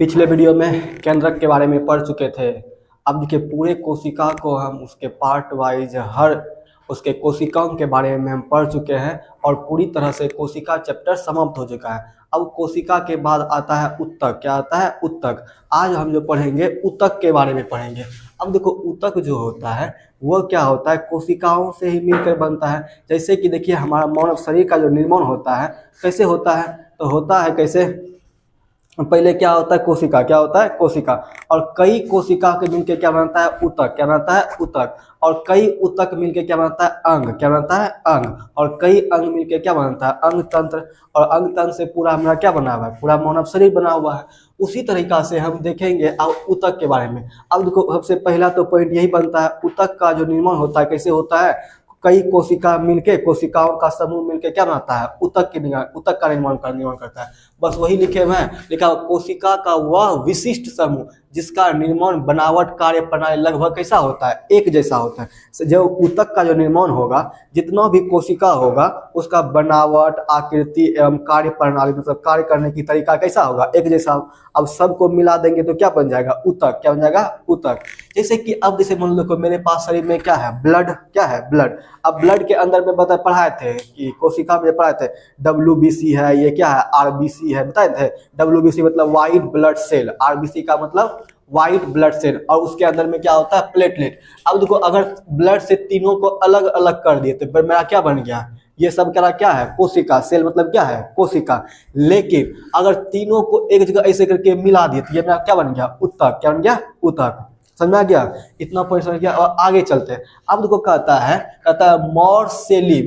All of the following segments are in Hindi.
पिछले वीडियो में केंद्रक के बारे में पढ़ चुके थे। अब देखिए पूरे कोशिका को हम उसके पार्ट वाइज हर उसके कोशिकाओं के बारे में हम पढ़ चुके हैं और पूरी तरह से कोशिका चैप्टर समाप्त हो चुका है। अब कोशिका के बाद आता है ऊतक। क्या आता है? ऊतक। आज हम जो पढ़ेंगे ऊतक के बारे में पढ़ेंगे। अब देखो ऊतक जो होता है वो क्या होता है, कोशिकाओं से ही मिलकर बनता है। जैसे कि देखिए हमारा मानव शरीर का जो निर्माण होता है कैसे होता है, तो होता है कैसे, पहले क्या होता है कोशिका, क्या होता है कोशिका, और कई कोशिका के मिलकर क्या बनता है ऊतक, क्या बनता है ऊतक, और कई ऊतक मिलकर क्या बनता है अंग, क्या बनता है अंग, और कई अंग मिलकर क्या बनता है अंग तंत्र, और अंग तंत्र से पूरा हमारा क्या बना हुआ है, पूरा मानव शरीर बना हुआ है। उसी तरीका से हम देखेंगे अब ऊतक के बारे में। अब देखो सबसे पहला तो पॉइंट यही बनता है, ऊतक का जो निर्माण होता है कैसे होता है, कई कोशिका मिलके, कोशिकाओं का समूह मिलके क्या बनाता है ऊतक का निर्माण करता है। बस वही लिखे हुए हैं, लिखा कोशिका का वह विशिष्ट समूह जिसका निर्माण बनावट कार्य प्रणाली लगभग कैसा होता है, एक जैसा होता है। जो ऊतक का जो निर्माण होगा, जितना भी कोशिका होगा उसका बनावट, आकृति एवं कार्य प्रणाली मतलब कार्य करने की तरीका कैसा होगा, एक जैसा। अब सबको मिला देंगे तो क्या बन जाएगा ऊतक, क्या बन जाएगा ऊतक। जैसे कि अब जैसे मान लो मेरे पास शरीर में क्या है, ब्लड, क्या है ब्लड। अब ब्लड के अंदर में पढ़ाए थे कि कोशिका में पढ़ाए थे WBC है, ये क्या है RBC है, बताए थे। WBC मतलब व्हाइट ब्लड सेल, RBC का मतलब व्हाइट ब्लड सेल, और उसके अंदर में क्या होता है प्लेटलेट। अब देखो अगर ब्लड से तीनों को अलग अलग कर दिए तो मेरा क्या बन गया, ये सब क्या है कोशिका। सेल मतलब क्या है कोशिका। लेकिन अगर तीनों को एक जगह ऐसे करके मिला दिए तो ये मेरा क्या बन गया ऊतक, क्या बन गया ऊतक। समझ में आ गया, इतना पॉइंट समझ गया। और आगे चलते हैं। अब देखो कहता है मॉर्सेली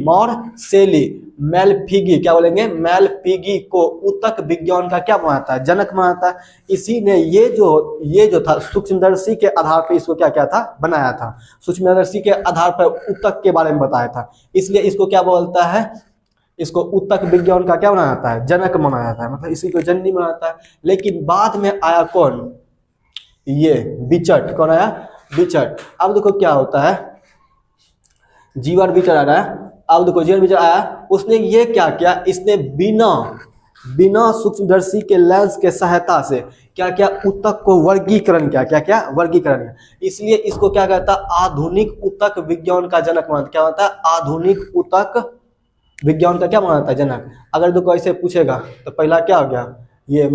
मेलफिगी, क्या बोलेंगे मेलफिगी को ऊतक विज्ञान का क्या बनाता है, जनक बनाता है। इसी ने ये जो था सूक्ष्मदर्शी के आधार पर इसको क्या था बनाया था, सूक्ष्मदर्शी के आधार पर ऊतक के बारे में बताया था। इसलिए इसको क्या बोलता है, इसको ऊतक विज्ञान का क्या बनाता है, जनक बनाया था, मतलब इसी को जननी बनाता है। लेकिन बाद में आया कौन, ये बिचट। कौन आया, बिचट। अब देखो क्या होता है, जीवन बिचट आ रहा है। अब देखो जीवन बिचट आया, उसने ये क्या किया, इसने बिना सूक्ष्मदर्शी के लेंस के सहायता से क्या क्या ऊतक को वर्गीकरण किया, क्या वर्गीकरण किया। इसलिए इसको क्या कहता है आधुनिक ऊतक विज्ञान का जनक मानता। क्या होता है आधुनिक ऊतक विज्ञान का क्या मानता है जनक। अगर देखो ऐसे पूछेगा तो पहला क्या हो गया, ये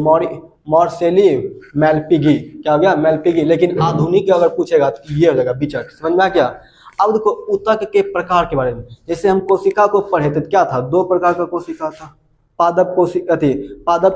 मॉर्सेली मेलफिगी, क्या हो गया मेलफिगी। लेकिन आधुनिक अगर पूछेगा तो ये हो जाएगा बिचट। समझ में आ गया। अब देखो ऊतक के प्रकार के बारे में, जैसे हम कोशिका को पढ़े थे क्या था, दो प्रकार का कोशिका था, पादप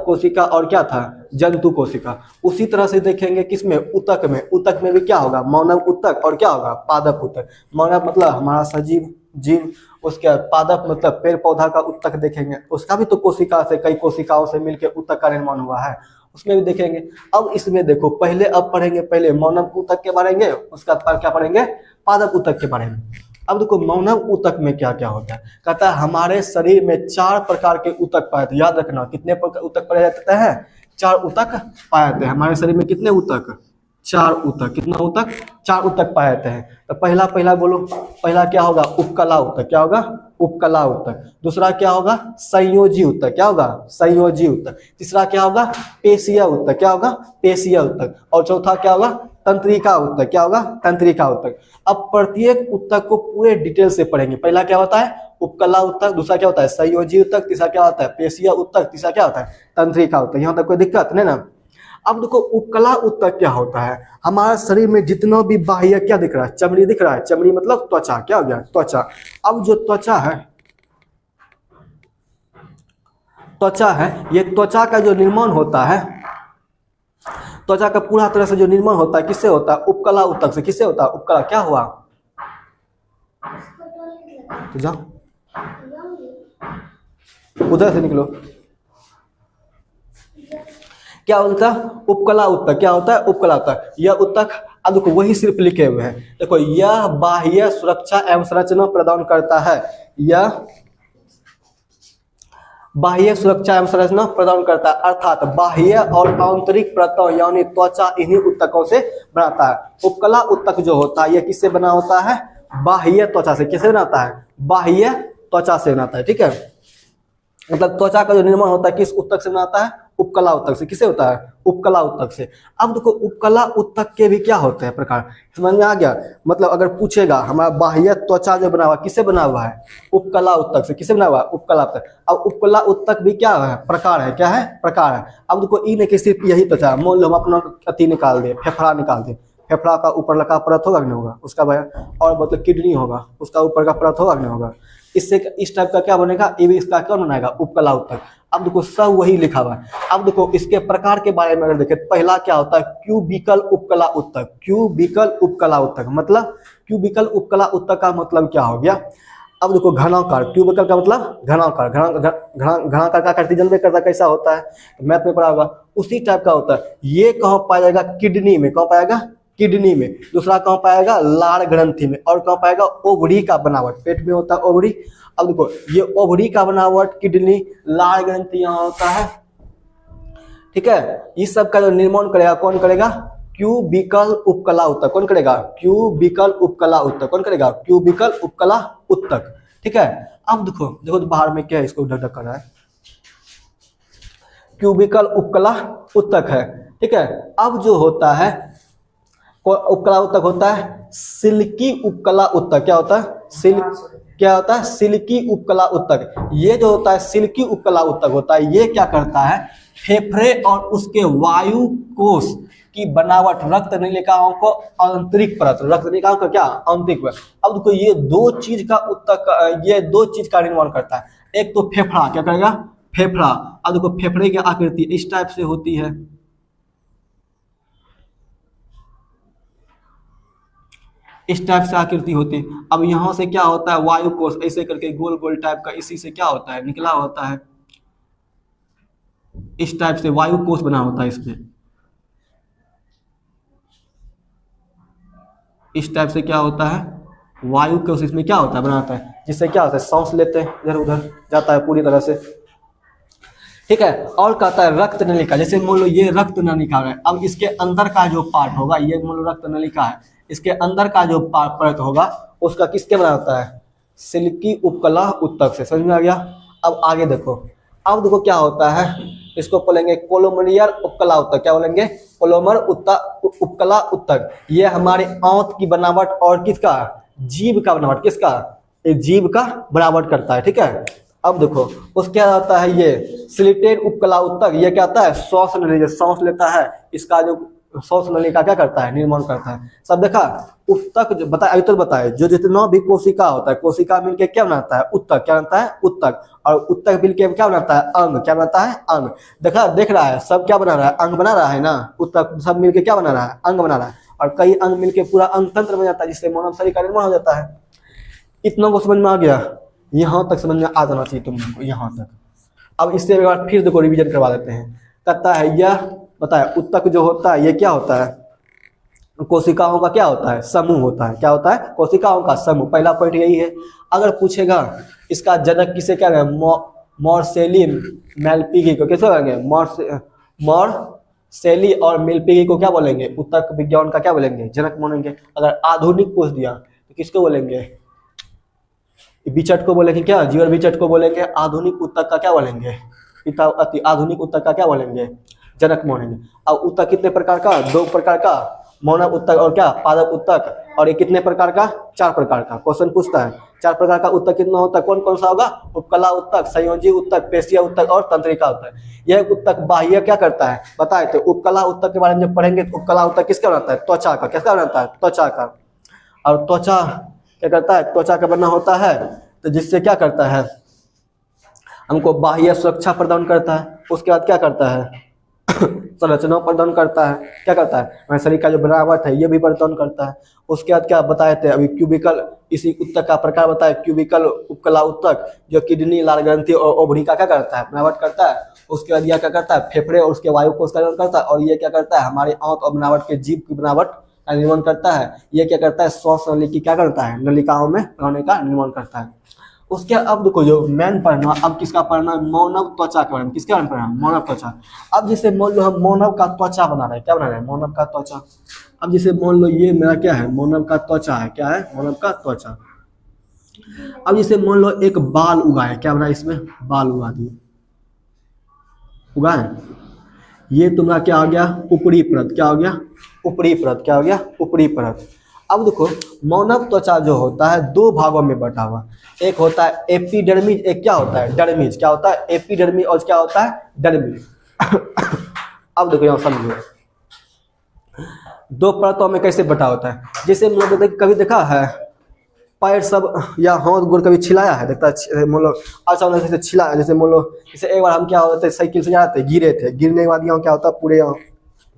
कोशिका और क्या था जंतु कोशिका। उसी तरह से देखेंगे किसमें ऊतक में भी क्या होगा मानव ऊतक और क्या होगा पादप ऊतक। मानव मतलब हमारा सजीव जीव, उसके पादप मतलब पेड़ पौधा का ऊतक देखेंगे, उसका भी तो कोशिका से कई कोशिकाओं से मिलकर ऊतक का निर्माण हुआ है, उसमें भी देखेंगे। अब इसमें देखो पहले अब पढ़ेंगे पहले मानव ऊतक के बारे में, उसका बाद क्या पढ़ेंगे पादप ऊतक के बारे में। अब देखो मानव ऊतक में क्या क्या होता है, कहता है हमारे शरीर में 4 प्रकार के ऊतक पाए जाते हैं। याद रखना कितने प्रकार ऊतक पाए जाते हैं, 4 ऊतक पाए जाते हैं हमारे शरीर में। कितने ऊतक, 4 ऊतक। कितना ऊतक, 4 ऊतक पाए जाते हैं। तो पहला बोलो, पहला क्या होगा उपकला ऊतक, क्या होगा उपकला ऊतक। दूसरा क्या होगा संयोजी ऊतक, क्या होगा संयोजी ऊतक। तीसरा क्या होगा पेशीय ऊतक, क्या होगा पेशीय ऊतक। और चौथा क्या होगा तंत्रिका ऊतक, क्या होगा तंत्रिका ऊतक। अब प्रत्येक ऊतक को पूरे डिटेल से पढ़ेंगे। पहला क्या होता है उपकला ऊतक, दूसरा क्या होता है संयोजी ऊतक, तीसरा क्या होता है पेशीय ऊतक, तीसरा क्या होता है तंत्रिका ऊतक। यहाँ तक कोई दिक्कत नहीं ना। अब देखो उपकला ऊतक क्या होता है, हमारे शरीर में जितना भी बाह्य क्या दिख रहा है, चमड़ी दिख रहा है, चमड़ी मतलब त्वचा, क्या हो गया त्वचा। अब जो त्वचा है ये त्वचा का जो निर्माण होता है, त्वचा का पूरा तरह से जो निर्माण होता है किससे होता है उपकला ऊतक से। किससे होता है उपकला, क्या हुआ तो जाओ उधर से निकलो। क्या होता है उपकला ऊतक, क्या होता है उपकला ऊतक। यह ऊतक अब देखो वही सिर्फ लिखे हुए हैं, देखो यह बाह्य सुरक्षा एवं संरचना प्रदान करता है, यह बाह्य सुरक्षा एवं संरचना प्रदान करता है, अर्थात बाह्य और आंतरिक परतों यानी त्वचा इन्हीं ऊतकों से बनाता है। उपकला ऊतक जो होता है यह किससे बना होता है, बाह्य त्वचा से। किससे बनाता है, बाह्य त्वचा से बनाता है, ठीक है। मतलब त्वचा का जो निर्माण होता है किस ऊतक से बनाता है, उपकला उत्तक से। किसे होता है? उपकला उत्तक से। अब देखो उपकला उत्तक के भी क्या होते हैं प्रकार, समझ में आ गया? मतलब अगर पूछेगा हमारा बाह्य त्वचा जो बना हुआ किससे बना हुआ है? उपकला उत्तक से। किससे बना हुआ है? उपकला उत्तक। अब उपकला उत्तक भी क्या है? प्रकार है। क्या है? प्रकार है। अब देखो ई ने कि सिर्फ यही त्वचा, मान लो हम अपना अति निकाल दे, फेफड़ा निकाल दे, फेफड़ा का ऊपर लगा परत होगा नहीं होगा उसका भैया, और मतलब किडनी होगा उसका ऊपर का परत होगा नहीं होगा, इससे इस टाइप का क्या बनेगा? ये भी इसका कौन बनाएगा? उपकला उत्तक। अब देखो सब वही लिखा हुआ है। अब देखो इसके प्रकार के बारे में अगर देखें, पहला क्या होता है? क्यूबिकल उपकला उत्तक। क्यूबिकल उपकला उत्तक मतलब, क्यूबिकल उपकला उत्तक का मतलब क्या हो गया? अब देखो घनाकार, ट्यूबिकल का मतलब घनाकार, घनाकार का आकृति जनबे करता कैसा होता है, मैथ में पढ़ा होगा, उसी टाइप का होता है। ये कहाँ पाएगा? किडनी में। कहाँ पाएगा? किडनी में। दूसरा कहाँ पाएगा? लार ग्रंथि में। और कहाँ पाएगा? ओवरी का बनावट, पेट में होता है ओवरी। अब देखो ये ओवरी का बनावट, किडनी, लार ग्रंथि यहाँ होता है, ठीक है। इस सब का जो निर्माण करेगा कौन करेगा? क्यूबिकल उपकला उत्तक। कौन करेगा? क्यूबिकल उपकला उत्तक। कौन करेगा? क्यूबिकल उपकला उत्तक, ठीक है। अब देखो देखो तो बाहर में क्या है, इसको ढक ढक कर रहा है, क्यूबिकल उपकला उत्तक है, ठीक है। अब जो होता है उपकला उत्तक होता है सिल्की उपकला उत्तक। क्या होता है? क्या होता है? सिल्की उपकला उत्तक। ये जो होता है सिल्की उपकला उत्तक होता है, ये क्या करता है? फेफड़े और उसके वायु कोश की बनावट, रक्त नलिकाओं को आंतरिक परत, रक्त नलिकाओं का क्या? आंतरिक परत। अब देखो ये दो चीज का उत्तक, ये दो चीज का निर्माण करता है। एक तो फेफड़ा, क्या करेगा? फेफड़ा। अब देखो फेफड़े की आकृति इस टाइप से होती है, इस टाइप से आकृति होती है। अब यहाँ से क्या होता है? वायु कोश ऐसे करके गोल गोल टाइप का, इसी से क्या होता है? निकला होता है, इस टाइप से वायु कोश बना होता है इसमें, इस टाइप से क्या होता है? वायु कोश इसमें क्या होता है? बनाता है, जिससे क्या होता है? सांस लेते हैं, इधर उधर जाता है पूरी तरह से, ठीक है। और कहता है रक्त नलिका। जैसे मान लो ये रक्त नलिका है, अब इसके अंदर का जो पार्ट होगा, ये मान लो रक्त नलिका है, इसके अंदर का जो परत होगा उसका किसके बना होता है? सिल्की उपकला उत्तक से। समझ में आ गया? अब आगे देखो, अब देखो क्या होता है, इसको बोलेंगे कोलोमरियर उपकला उत्तक। क्या बोलेंगे? कोलोमर उपकला उत्तक। ये हमारे आंत की बनावट और किसका? जीभ का बनावट। किसका? ये जीभ का बनावट करता है, ठीक है। अब देखो उसके क्या होता है? ये सिलिटेड उपकला उत्तक। ये क्या होता है? श्वास नली, सांस लेता है, इसका जो श्वास नली का क्या करता है? निर्माण करता है। सब देखा? उत्तक बताए, अभी तो बताए, जो जितना भी कोशिका होता है, कोशिका मिलके क्या बनाता है? उत्तक। क्या बनता है? उत्तक। और उत्तक मिलके क्या बनाता है? अंग। क्या बनाता है? अंग। देखा? देख रहा है सब क्या बना रहा है? अंग बना रहा है ना। उत्तक सब मिलके क्या बना रहा है? अंग बना रहा है। और कई अंग मिलके पूरा अंग तंत्र बन जाता है, जिससे मानव शरीर का निर्माण हो जाता है। इतना को समझ में आ गया? यहाँ तक समझ में आ जाना चाहिए तुम लोग को, यहाँ तक। अब इससे एक बार फिर देखो रिवीजन करवा देते हैं। कहता है यह बताया उत्तक जो होता है ये क्या होता है? कोशिकाओं का क्या होता है? समूह होता है। क्या होता है? कोशिकाओं का समूह। पहला पॉइंट यही है। अगर पूछेगा इसका जनक किसे क्या कहेंगे? मॉर्सेली मेलपिगी को कैसे कहेंगे? मॉर्सेली और मेलपिगी को क्या बोलेंगे? उत्तक विज्ञान का क्या बोलेंगे? जनक मानेंगे। अगर आधुनिक पूछ दिया तो किसको बोलेंगे? बिचट को बोलेंगे। क्या? जीवर बिचट को बोलेंगे। आधुनिक उत्तक का क्या बोलेंगे? पिता अति आधुनिक उत्तक का क्या बोलेंगे? जनक मानेंगे। अब उत्तक कितने प्रकार का? दो प्रकार का, मौनक उत्तक और क्या? पादप उत्तक। और ये कितने प्रकार का? चार प्रकार का। क्वेश्चन पूछता है चार प्रकार का उत्तक कितना होता है? कौन कौन सा होगा? उपकला उत्तक, संयोजी उत्तक, पेशीय उत्तक और तंत्रिका उत्तक। यह उत्तक बाह्य क्या करता है बताए थे। उपकला उत्तक के बारे में जब पढ़ेंगे तो उपकला उत्तक किसका बनाता है? त्वचा का। किसका बनाता है? त्वचा का। और त्वचा क्या करता है? त्वचा का बना होता है, तो जिससे क्या करता है? हमको बाह्य सुरक्षा प्रदान करता है। उसके बाद क्या करता है? संरचना प्रदान करता है। क्या करता है? हमारे शरीर का जो बनावट है ये भी प्रदान करता है। उसके बाद क्या बताए थे अभी? क्यूबिकल, इसी उत्तक का प्रकार बताए क्यूबिकल उपकला उत्तक, जो किडनी, लाल ग्रंथि और ओवरी का क्या करता है? बनावट करता है। उसके बाद यह क्या करता है? फेफड़े और उसके वायु कोश का निर्माण करता है। और ये क्या करता है? हमारे आंत और बनावट के जीभ की बनावट का निर्माण करता है। ये क्या करता है? श्वास नली की क्या करता है? नलिकाओं में रहने का निर्माण करता है। उसके अब देखो जो मेन पढ़ना, अब किसका पढ़ना? मानव त्वचा के बारे में। किसके बारे में पढ़ना? मानव त्वचा। अब जैसे मान लो हम मानव का त्वचा बना रहे हैं। क्या बना रहे हैं? मानव का त्वचा। अब जैसे मान लो ये मेरा क्या है? मानव का त्वचा है। क्या है? मानव का त्वचा। अब जैसे मान लो एक बाल उगाए, क्या बना? इसमें बाल उगा दिए, उगाए। ये तुम्हारा क्या हो गया, ऊपरी परत। क्या हो गया, ऊपरी परत। क्या हो गया, ऊपरी परत। अब देखो मानव त्वचा जो होता है दो भागों में बटा हुआ, एक होता है एपिडर्मिस, एक क्या होता है डर्मिस। क्या होता है एपिडर्मिस और क्या होता है डर्मिस। अब देखो यहाँ समझो दो परतों में कैसे बटा होता है। जैसे हम लोग कभी देखा है पैर सब या हाथ गोड़ कभी छिलाया है, देखता है मान लो अचानक से छिला, जैसे मान लो जैसे एक बार हम क्या होते थे साइकिल से जा रहे थे, गिरे थे, गिरने के बाद यहाँ क्या होता पूरे यहाँ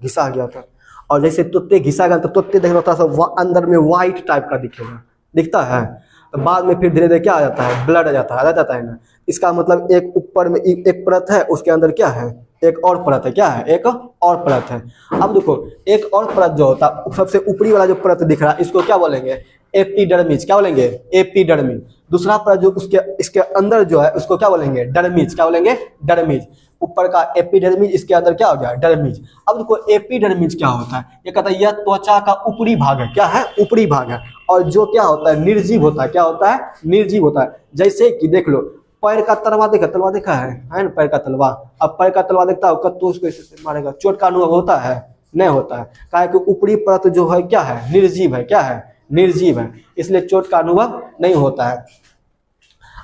घिसा गया था। और जैसे तुत्ते घिसा गया तो तुत्ते देखना था सब अंदर में वाइट टाइप का दिखेगा, दिखता है। तो बाद में फिर धीरे धीरे क्या आ जाता है, ब्लड आ जाता है ना। इसका मतलब एक ऊपर में एक परत है, उसके अंदर क्या है एक और परत है। क्या है, एक और परत है। अब देखो एक और परत जो होता है सबसे ऊपरी वाला जो परत दिख रहा है इसको क्या बोलेंगे एपिडर्मिस। क्या बोलेंगे एपिडर्मिस। दूसरा परत जो उसके इसके अंदर जो है उसको क्या बोलेंगे डर्मिस। क्या बोलेंगे डर्मिस। ऊपर का एपिडर्मिस, इसके अंदर क्या हो गया डर्मिस। अब देखो एपिडर्मिस क्या होता है, ये कहता है यह त्वचा का ऊपरी भाग है। क्या है, ऊपरी भाग है। और जो क्या होता है निर्जीव होता है। क्या होता है, निर्जीव होता है। जैसे कि देख लो पैर का तलवा देखा है ना, पैर का तलवा। अब पैर का तलवा देखता हो तो उसको ऐसे मारेगा, चोट का अनुभव होता है नहीं होता है, काहे कि ऊपरी परत जो है क्या है निर्जीव है। क्या है, निर्जीव है, इसलिए चोट का अनुभव नहीं होता है।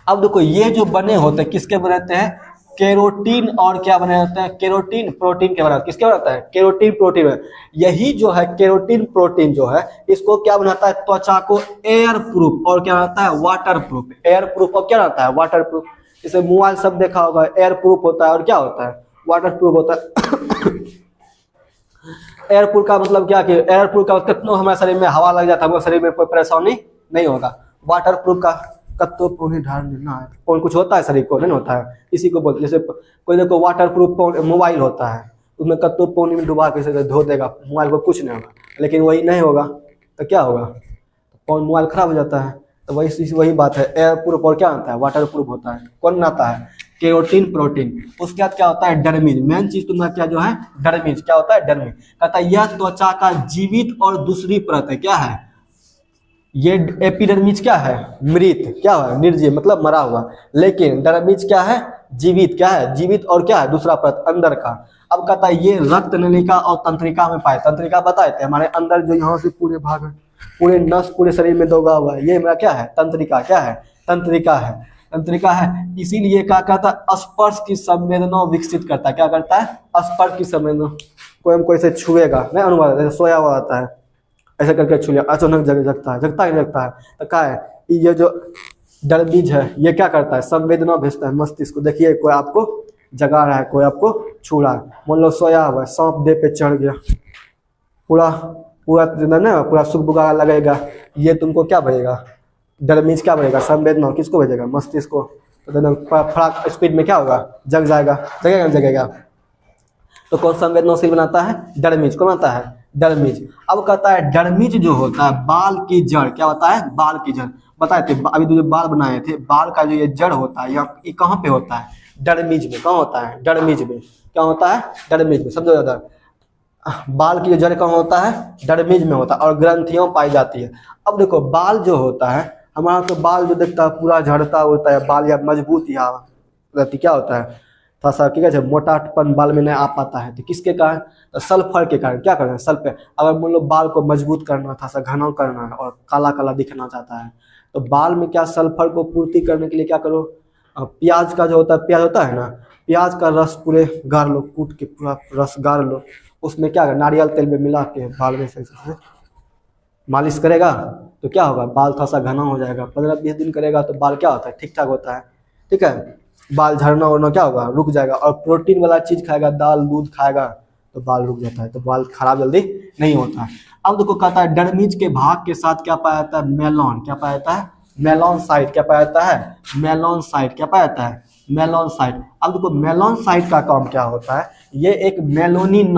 अब देखो ये जो बने होते हैं किसके बने रहते हैं, केरोटीन और क्या बने रहते हैं, केरोटीन प्रोटीन के बना, किसके बनाता है केरोटीन प्रोटीन है। यही जो है केरोटीन प्रोटीन जो है इसको क्या बनाता है त्वचा को एयर प्रूफ और क्या बनाता है वाटर प्रूफ। एयर प्रूफ और क्या बनाता है वाटर प्रूफ। जैसे मोबाइल सब देखा होगा एयर प्रूफ होता है और क्या होता है वाटर प्रूफ होता है। एयर प्रूफ का मतलब क्या कि एयर प्रूफ का कितना हमारे शरीर में हवा लग जाता है, हमारे शरीर में कोई परेशानी नहीं होगा। वाटर प्रूफ का कत्तो पानी ढाल देना है, कौन कुछ होता है शरीर को नहीं होता है, इसी को बोलते। जैसे कोई देखो वाटर प्रूफ मोबाइल होता है, उसमें कत्तो पानी में डुबा के धो देगा मोबाइल को कुछ नहीं होगा, लेकिन वही नहीं होगा तो क्या होगा, तो मोबाइल खराब हो जाता है। तो वही बात है, एयर प्रूफ और क्या आता है वाटर प्रूफ होता है। कौन आता है केरोटीन प्रोटीन। उसके बाद क्या होता है डर्मिस। मेन चीज तुम्हारा क्या जो है डर्मिस। क्या होता है डर्मिस, कहता है यह त्वचा का जीवित और दूसरी परत है। क्या है ये एपिडर्मिस क्या है मृत, क्या है निर्जीव मतलब मरा हुआ, लेकिन डर्मिस क्या है जीवित। क्या है जीवित और क्या है दूसरा परत अंदर का। अब कहता है ये रक्त नलिका और तंत्रिका में पाए। तंत्रिका बताए थे हमारे अंदर जो यहाँ से पूरे भाग है, पूरे नस पूरे शरीर में दौगा हुआ है, ये मेरा क्या है तंत्रिका। क्या है तंत्रिका है, तंत्रिका है। इसीलिए क्या कहता है स्पर्श की संवेदना विकसित करता है। क्या करता है स्पर्श की संवेदना। कोई से छुएगा नहीं अनुभव, जैसे सोया हुआ आता है ऐसा करके छू लिया अचानक जगता है, जगता ही नहीं जगता है। तो क्या है ये जो डर्मिस है ये क्या करता है संवेदना भेजता है मस्तिष्क को। देखिए कोई आपको जगा रहा है, कोई आपको छू रहा है, मान लो सोया हुआ है सांप देह पे चढ़ गया, पूरा ना पूरा सुख बुगारा लगेगा, ये तुमको क्या भेजेगा डर्मिस। क्या भेजेगा संवेदना, किसको भेजेगा मस्तिष्क को। तो फटाक स्पीड में क्या होगा जग जाएगा, जगेगा जगेगा। तो कौन संवेदनशील बनाता है डर्मिस। कौन बनाता है डर्मिस। अब कहता है डर्मिस जो होता है बाल की जड़। क्या होता है बाल की जड़ बताए थे अभी जो बाल बनाए थे, बाल का जो ये जड़ होता है ये कहाँ पे होता है डर्मिस में। कहाँ होता है डर्मिस में। क्या होता है डर्मिस में, समझो ज्यादा। बाल की जड़ कहाँ होता है डर्मिस में होता है और ग्रंथियां पाई जाती है। अब देखो बाल जो होता है हमारा, तो बाल जो देखता है पूरा झड़ता होता है बाल या मजबूत या रहती, क्या होता है थोड़ा सा क्या कहते हैं मोटापन बाल में नहीं आ पाता है। तो किसके कारण, तो सल्फर के कारण। क्या करना है सल्फर। अगर मान लो बाल को मजबूत करना था, सा घना करना है और काला काला दिखना चाहता है, तो बाल में क्या सल्फर को पूर्ति करने के लिए क्या करो, प्याज का जो होता है ना, प्याज का रस पूरे गाड़ लो, कूट के पूरा रस गाड़ लो, उसमें क्या नारियल तेल में मिला के बाल में से मालिश करेगा तो क्या होगा बाल थोड़ा सा घना हो जाएगा। 15-20 दिन करेगा तो बाल क्या होता है ठीक ठाक होता है। ठीक है, बाल झड़ना उड़ना क्या होगा रुक जाएगा। और प्रोटीन वाला चीज खाएगा, दाल दूध खाएगा तो बाल रुक जाता है, तो बाल खराब जल्दी नहीं होता है। अब देखो कहता है डर्मिस के भाग के साथ क्या पाया जाता है मेलॉन। क्या पाया जाता है मेलॉनसाइट। क्या पाया जाता है मेलॉनसाइट। क्या पाया जाता है मेलॉनसाइट। अब देखो मेलॉनसाइट का काम क्या होता है, ये एक मेलोनिन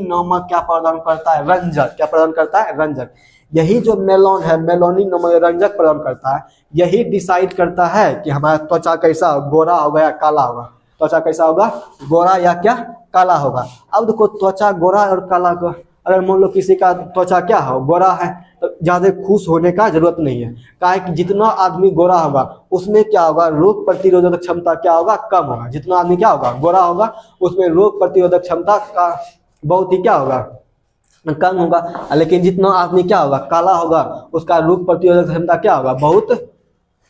नामक क्या प्रदान करता है रंजक। क्या प्रदान करता है रंजक। यही जो मेलॉन है मेलोनिन नामक रंजक प्रदान करता है, यही डिसाइड करता है कि हमारा त्वचा कैसा गोरा होगा या काला होगा। त्वचा कैसा होगा गोरा या क्या काला होगा। अब देखो त्वचा गोरा और काला का, अगर मान लो किसी का त्वचा क्या हो गोरा है तो ज़्यादा खुश होने का जरूरत नहीं है। क्या है कि जितना आदमी गोरा होगा उसमें क्या होगा, रोग प्रतिरोधक क्षमता क्या होगा, कम होगा। जितना आदमी क्या होगा, गोरा होगा, उसमें रोग प्रतिरोधक क्षमता का बहुत ही क्या होगा, कम होगा। लेकिन जितना आदमी क्या होगा, काला होगा, उसका रोग प्रतिरोधक क्षमता क्या होगा, बहुत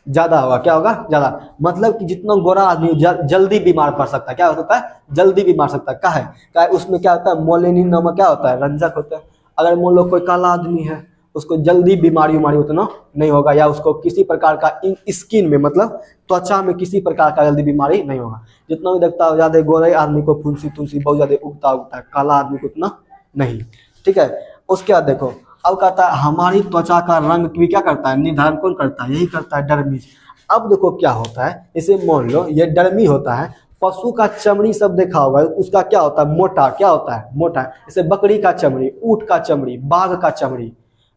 ज़्यादा होगा। क्या होगा, ज़्यादा। मतलब कि जितना गोरा आदमी जल्दी बीमार पड़ सकता है, क्या हो सकता है, जल्दी बीमार सकता है। क्या है उसमें क्या होता है, मोलिनिन नामक क्या होता है, रंजक होता है। अगर मान लो कोई काला आदमी है, उसको जल्दी बीमारी उतना नहीं होगा, या उसको किसी प्रकार का स्किन में मतलब त्वचा में किसी प्रकार का जल्दी बीमारी नहीं होगा। जितना भी देखता है ज़्यादा गोरे आदमी को फुंसी तुलसी बहुत ज़्यादा उगता है, काला आदमी को उतना नहीं। ठीक है, उसके बाद देखो अब कहता है हमारी त्वचा का रंग भी क्या करता है, निर्धारण कौन करता है, यही करता है डर्मिस। अब देखो क्या होता है, इसे मान लो ये डर्मी होता है। पशु का चमड़ी सब देखा होगा, उसका क्या होता है, मोटा। क्या होता है, मोटा। जैसे बकरी का चमड़ी, ऊँट का चमड़ी, बाघ का चमड़ी,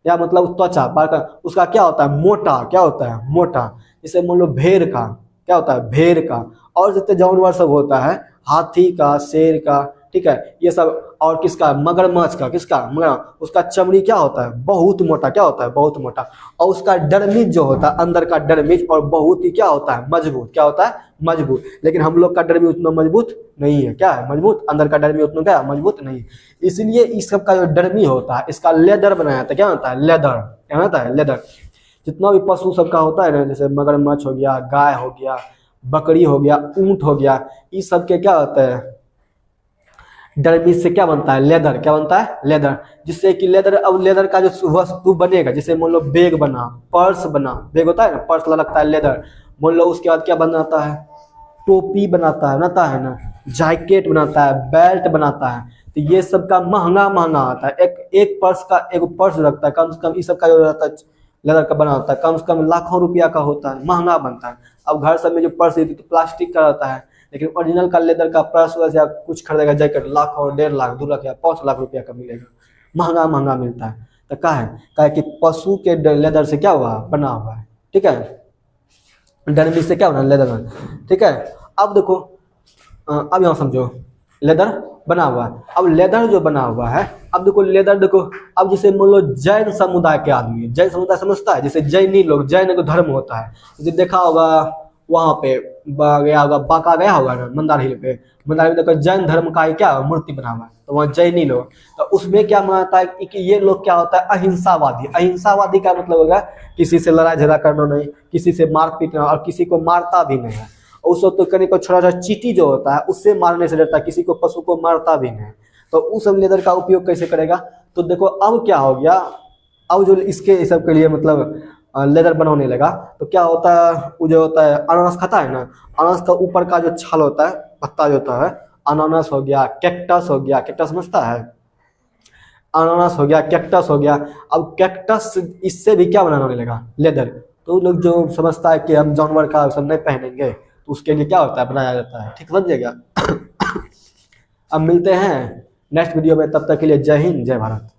या मतलब त्वचा बाघ का, उसका क्या होता है, मोटा। क्या होता है, मोटा। जैसे मान लो भेड़ का क्या होता है, भेड़ का। और जितने जानवर सब होता है, हाथी का, शेर का, ठीक है, ये सब। और किसका, मगरमच्छ का, किसका, मगर उसका चमड़ी क्या होता है, बहुत मोटा। क्या होता है, बहुत मोटा। और उसका डर्मिस जो होता है, अंदर का डर्मिस, और बहुत ही क्या होता है, मजबूत। क्या होता है, मजबूत। लेकिन हम लोग का डर्मिस उतना मजबूत नहीं है। क्या है, मजबूत। अंदर का डर्मिस उतना क्या मजबूत नहीं है। इसलिए इस सब का जो डर्मी होता है, इसका लेदर बनाया था। क्या होता है, लेदर। क्या होता है, लेदर। जितना भी पशु सबका होता है ना, जैसे मगरमच्छ हो गया, गाय हो गया, बकरी हो गया, ऊँट हो गया, इस सब के क्या होता है, डर्मिस से क्या बनता है, लेदर। क्या बनता है, लेदर। जिससे कि लेदर, अब लेदर का जो वस्तु बनेगा, जैसे मान लो बैग बना, पर्स बना, बैग होता है ना, पर्स लगता है लेदर। मान लो उसके बाद क्या बनाता है, टोपी बनाता है ना, जैकेट बनाता है, बेल्ट बनाता है। तो ये सब का महंगा महंगा आता है। एक पर्स का, एक पर्स रखता है कम से कम, इस सब का जो रहता है लेदर का बना होता है, कम से कम लाखों रुपया का होता है, महंगा बनता है। अब घर सब में जो पर्स है तो प्लास्टिक का रहता है, लेकिन ओरिजिनल का लेदर का पर्स वैसे आप कुछ खरीदेगा जैकेट, लाख और 1.5 लाख 2 लाख या 5 लाख रुपया का मिलेगा, महंगा महंगा मिलता है। तो क्या है कि पशु के लेदर से क्या हुआ, बना हुआ है। ठीक है, डर्मी से क्या बना, लेदर बना। ठीक है, अब देखो अब यहाँ समझो, लेदर बना हुआ है। अब लेदर जो बना हुआ है, अब देखो लेदर देखो, अब जैसे मान लो जैन समुदाय के आदमी, जैन समुदाय समझता है, जैसे जैनी लोग, जैन का धर्म होता है, जैसे देखा होगा वहाँ पे गया होगा, बांका गया होगा ना, मंदार हिल पे, मंदार हिल देखो जैन धर्म का ही क्या मूर्ति बना हुआ है, तो वहाँ जैनी लोग। तो उसमें क्या मानता है कि ये लोग क्या होता है, अहिंसावादी। अहिंसावादी का मतलब होगा किसी से लड़ाई झगड़ा करना नहीं, किसी से मारपीट नहीं, और किसी को मारता भी नहीं है। उस तो कहीं को छोटा सा चींटी जो होता है उससे मारने से डरता है, किसी को पशु को मारता भी नहीं। तो उस सब लेदर का उपयोग कैसे करेगा, तो देखो अब क्या हो गया, अब जो इसके सब के लिए मतलब लेदर बनाने लगा, तो क्या होता है, वो जो होता है अनानास खाता है ना, अनानास का ऊपर का जो छाल होता है, पत्ता जो होता है, अनानास हो गया, कैक्टस हो गया, कैक्टस समझता है, अनानास हो गया, कैक्टस हो गया। अब कैक्टस इससे भी क्या बनाने लगा, लेदर। तो लोग जो समझता है कि हम जानवर का सब नहीं पहनेंगे, तो उसके लिए क्या होता है, बनाया जाता है। ठीक समझिएगा। अब मिलते हैं नेक्स्ट वीडियो में, तब तक के लिए जय हिंद, जय भारत।